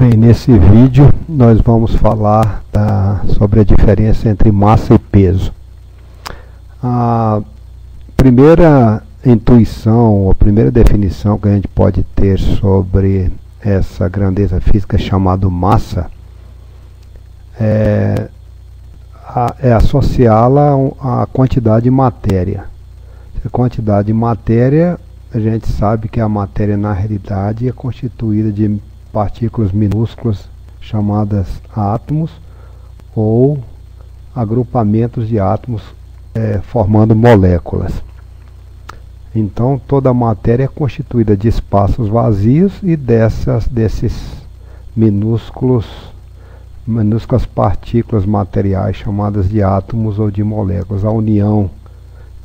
Bem, nesse vídeo nós vamos falar sobre a diferença entre massa e peso. A primeira intuição, a primeira definição que a gente pode ter sobre essa grandeza física chamada massa é associá-la à quantidade de matéria. A quantidade de matéria, a gente sabe que a matéria na realidade é constituída de partículas minúsculas chamadas átomos ou agrupamentos de átomos formando moléculas. Então toda a matéria é constituída de espaços vazios e desses minúsculas partículas materiais chamadas de átomos ou de moléculas. A união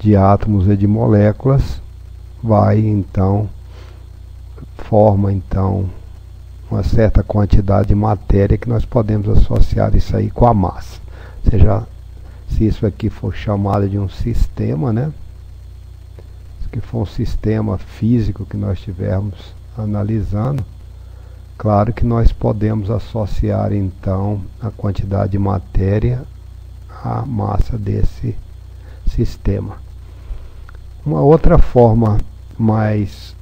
de átomos e de moléculas forma uma certa quantidade de matéria que nós podemos associar isso aí com a massa. Ou seja, se isso aqui for chamado de um sistema, né? Se que for um sistema físico que nós estivermos analisando, claro que nós podemos associar então a quantidade de matéria à massa desse sistema. Uma outra forma mais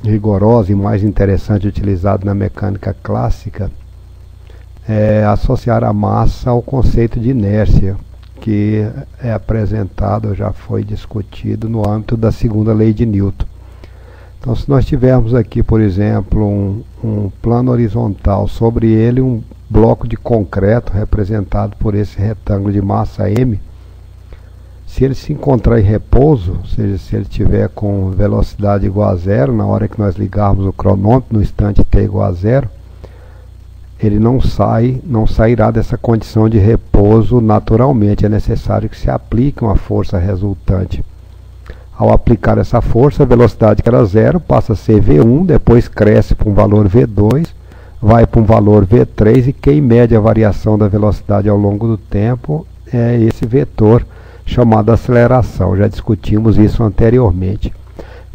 rigorosa e mais interessante utilizada na mecânica clássica é associar a massa ao conceito de inércia, que é apresentado, já foi discutido no âmbito da segunda lei de Newton. Então, se nós tivermos aqui, por exemplo, um plano horizontal, sobre ele um bloco de concreto representado por esse retângulo de massa m, se ele se encontrar em repouso, ou seja, se ele estiver com velocidade igual a zero, na hora que nós ligarmos o cronômetro, no instante t igual a zero, ele não sairá dessa condição de repouso naturalmente. É necessário que se aplique uma força resultante. Ao aplicar essa força, a velocidade que era zero passa a ser v1, depois cresce para um valor v2, vai para um valor v3, e quem mede a variação da velocidade ao longo do tempo é esse vetor chamado aceleração. Já discutimos isso anteriormente.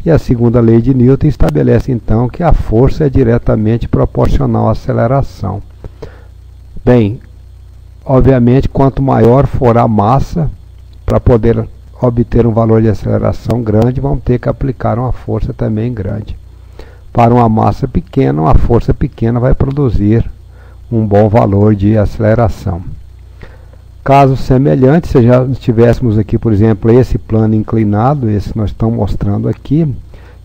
E a segunda lei de Newton estabelece então que a força é diretamente proporcional à aceleração. Bem, obviamente, quanto maior for a massa, para poder obter um valor de aceleração grande, vamos ter que aplicar uma força também grande. Para uma massa pequena, uma força pequena vai produzir um bom valor de aceleração. Caso semelhante, se já tivéssemos aqui, por exemplo, esse plano inclinado, esse que nós estamos mostrando aqui,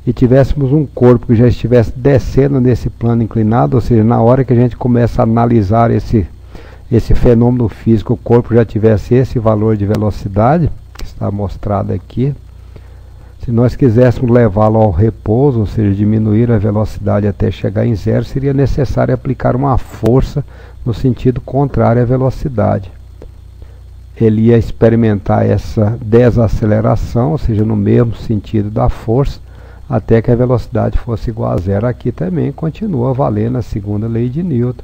e tivéssemos um corpo que já estivesse descendo nesse plano inclinado, ou seja, na hora que a gente começa a analisar esse fenômeno físico, o corpo já tivesse esse valor de velocidade, que está mostrado aqui. Se nós quiséssemos levá-lo ao repouso, ou seja, diminuir a velocidade até chegar em zero, seria necessário aplicar uma força no sentido contrário à velocidade. Ele ia experimentar essa desaceleração, ou seja, no mesmo sentido da força, até que a velocidade fosse igual a zero. Aqui também continua valendo a segunda lei de Newton,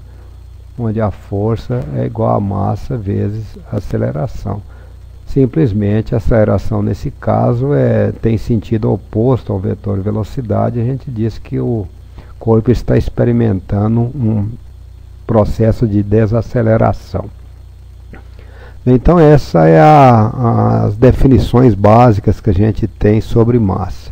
onde a força é igual a massa vezes a aceleração. Simplesmente a aceleração nesse caso tem sentido oposto ao vetor velocidade. A gente diz que o corpo está experimentando um processo de desaceleração. Então essa é as definições básicas que a gente tem sobre massa.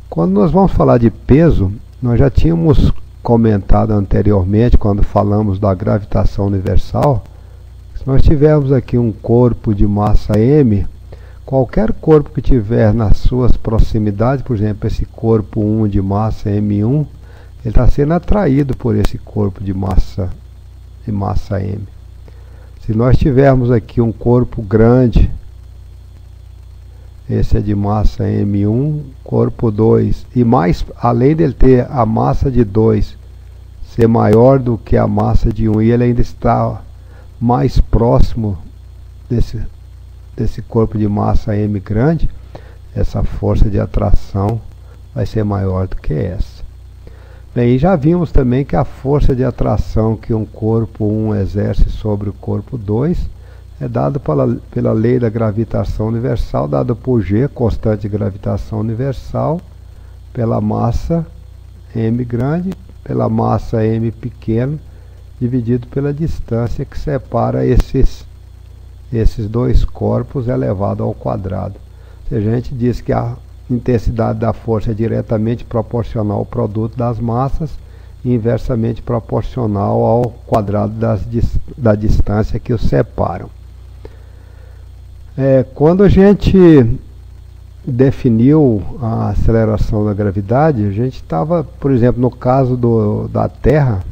Quando nós vamos falar de peso, nós já tínhamos comentado anteriormente, quando falamos da gravitação universal, se nós tivermos aqui um corpo de massa m, qualquer corpo que tiver nas suas proximidades, por exemplo, esse corpo 1 de massa m1, ele está sendo atraído por esse corpo de massa m. Se nós tivermos aqui um corpo grande, esse é de massa m1, corpo 2, e mais, além dele ter a massa de 2 ser maior do que a massa de 1, e ele ainda está mais próximo desse corpo de massa m grande, essa força de atração vai ser maior do que essa. Bem, e já vimos também que a força de atração que um corpo 1 exerce sobre o corpo 2 é dada pela lei da gravitação universal, dada por G, constante de gravitação universal, pela massa m grande, pela massa m pequeno, dividido pela distância que separa esses dois corpos elevado ao quadrado. Ou seja, a gente diz que a intensidade da força é diretamente proporcional ao produto das massas e inversamente proporcional ao quadrado da distância que os separam. Quando a gente definiu a aceleração da gravidade, a gente estava, por exemplo, no caso da Terra,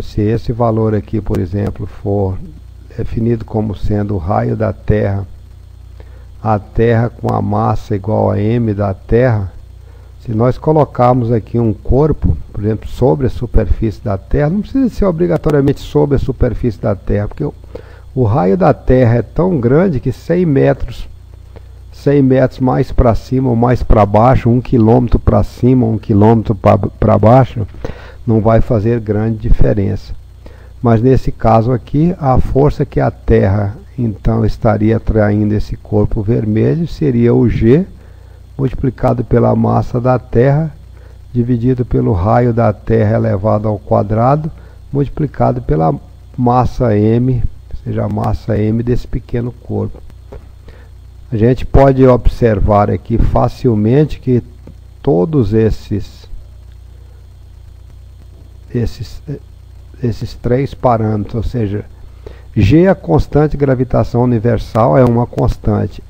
se esse valor aqui, por exemplo, for definido como sendo o raio da Terra, a Terra com a massa igual a m da Terra, se nós colocarmos aqui um corpo, por exemplo, sobre a superfície da Terra, não precisa ser obrigatoriamente sobre a superfície da Terra, porque o raio da Terra é tão grande que 100 metros mais para cima ou mais para baixo, 1 quilômetro para cima, 1 quilômetro para baixo, não vai fazer grande diferença. Mas nesse caso aqui, a força que a Terra então estaria atraindo esse corpo vermelho seria o G multiplicado pela massa da Terra, dividido pelo raio da Terra elevado ao quadrado, multiplicado pela massa m, ou seja, a massa m desse pequeno corpo. A gente pode observar aqui facilmente que todos esses três parâmetros, ou seja, G, a constante de gravitação universal, é uma constante.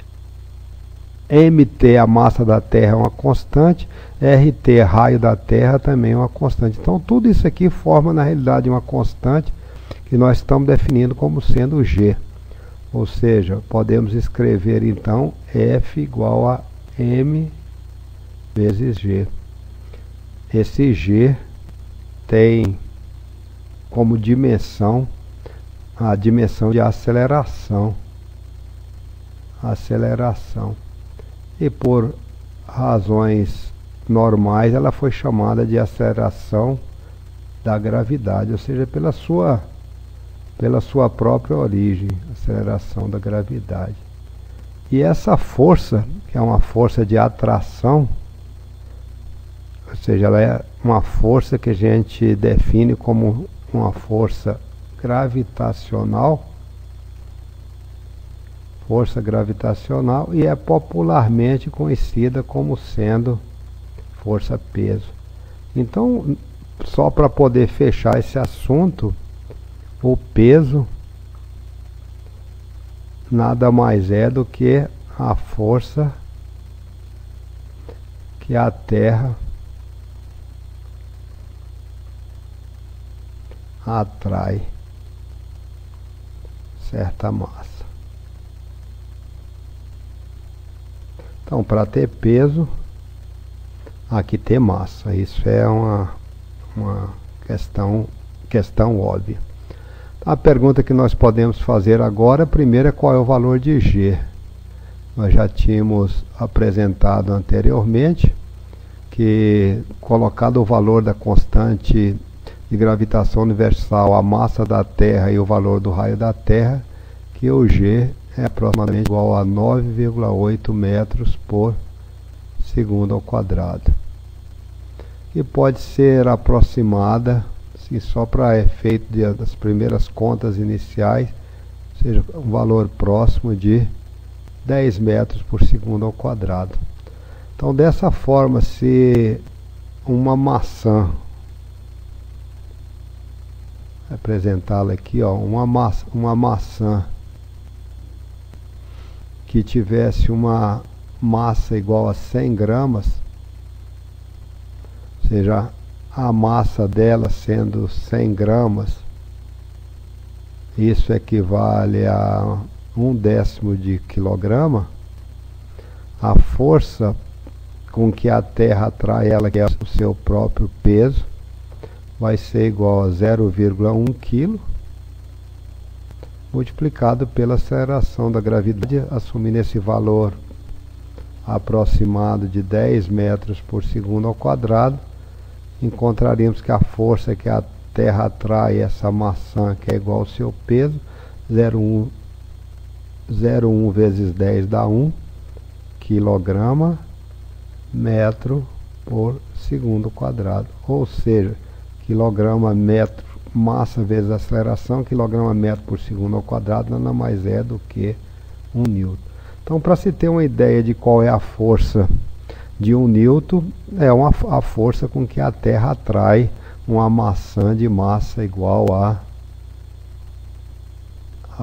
MT, a massa da Terra, é uma constante. RT, raio da Terra, também é uma constante. Então, tudo isso aqui forma, na realidade, uma constante que nós estamos definindo como sendo G. Ou seja, podemos escrever, então, F igual a M vezes G. Esse G tem como dimensão a dimensão de aceleração. E por razões normais ela foi chamada de aceleração da gravidade, ou seja, pela sua própria origem, aceleração da gravidade. E essa força, que é uma força de atração, ou seja, ela é uma força que a gente define como uma força gravitacional, e é popularmente conhecida como sendo força-peso. Então, só para poder fechar esse assunto, o peso nada mais é do que a força que a Terra atrai certa massa. Então, para ter peso, há que ter massa. Isso é uma questão óbvia. A pergunta que nós podemos fazer agora, primeiro, é qual é o valor de G. Nós já tínhamos apresentado anteriormente que, colocado o valor da constante de gravitação universal, a massa da Terra e o valor do raio da Terra, que o G é aproximadamente igual a 9,8 metros por segundo ao quadrado. E pode ser aproximada, assim, só para efeito das primeiras contas iniciais, ou seja, um valor próximo de 10 metros por segundo ao quadrado. Então, dessa forma, se uma maçã, apresentá-la aqui, ó, uma maçã que tivesse uma massa igual a 100 gramas, ou seja, a massa dela sendo 100 gramas, isso equivale a 1/10 de quilograma. A força com que a Terra atrai ela, que é o seu próprio peso, vai ser igual a 0,1 kg multiplicado pela aceleração da gravidade, assumindo esse valor aproximado de 10 metros por segundo ao quadrado, encontraríamos que a força que a Terra atrai essa maçã, que é igual ao seu peso, 0,1 vezes 10 dá 1 quilograma metro por segundo ao quadrado. Ou seja, quilograma metro massa vezes aceleração, quilograma metro por segundo ao quadrado, nada mais é do que 1 newton. Então, para se ter uma ideia de qual é a força de 1 newton, é a força com que a Terra atrai uma maçã de massa igual a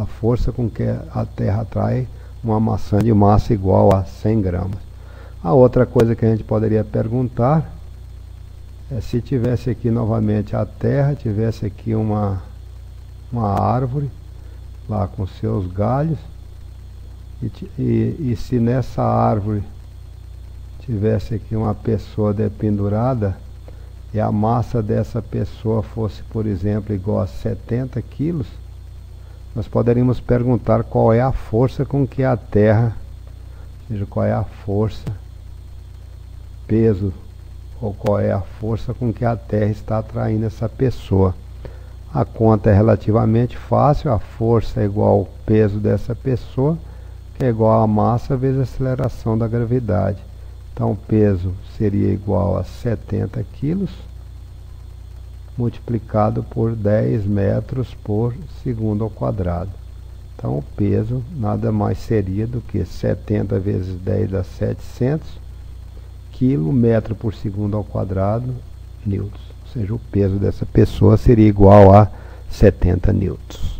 força com que a Terra atrai uma maçã de massa igual a 100 gramas. A outra coisa que a gente poderia perguntar é se tivesse aqui novamente a Terra, tivesse aqui uma árvore lá com seus galhos, e se nessa árvore tivesse aqui uma pessoa dependurada e a massa dessa pessoa fosse, por exemplo, igual a 70 quilos, nós poderíamos perguntar qual é a força com que a Terra, ou seja, qual é a força, peso, ou qual é a força com que a Terra está atraindo essa pessoa. A conta é relativamente fácil, a força é igual ao peso dessa pessoa, que é igual a massa vezes a aceleração da gravidade. Então o peso seria igual a 70 quilos, multiplicado por 10 metros por segundo ao quadrado. Então o peso nada mais seria do que 70 vezes 10 dá 700 quilo metro por segundo ao quadrado newtons. Ou seja, o peso dessa pessoa seria igual a 70 newtons.